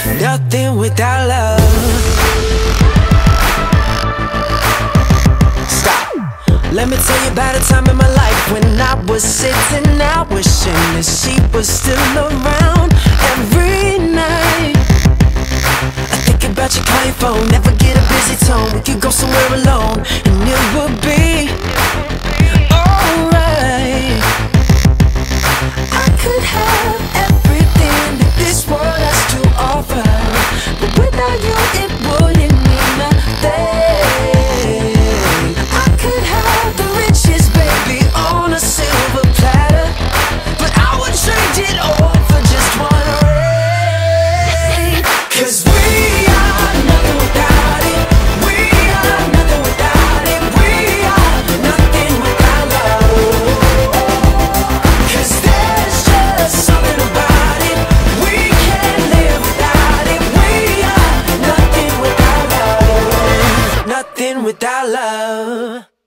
Nothing without love. Stop. Let me tell you about a time in my life when I was sitting out wishing that she was still around every night. I think about you, call your phone, never get a busy tone. We could go somewhere alone and it would be alright. I could have everything that this world has to offer, but without you it wouldn't mean nothing. I could have the riches, baby, on a silver platter, but I would trade it all for just one ring. 'Cause we are nothing without it. We are nothing without it. We are nothing without love. 'Cause there's just something about it. We can't live without it. We are nothing without love. Nothing without love.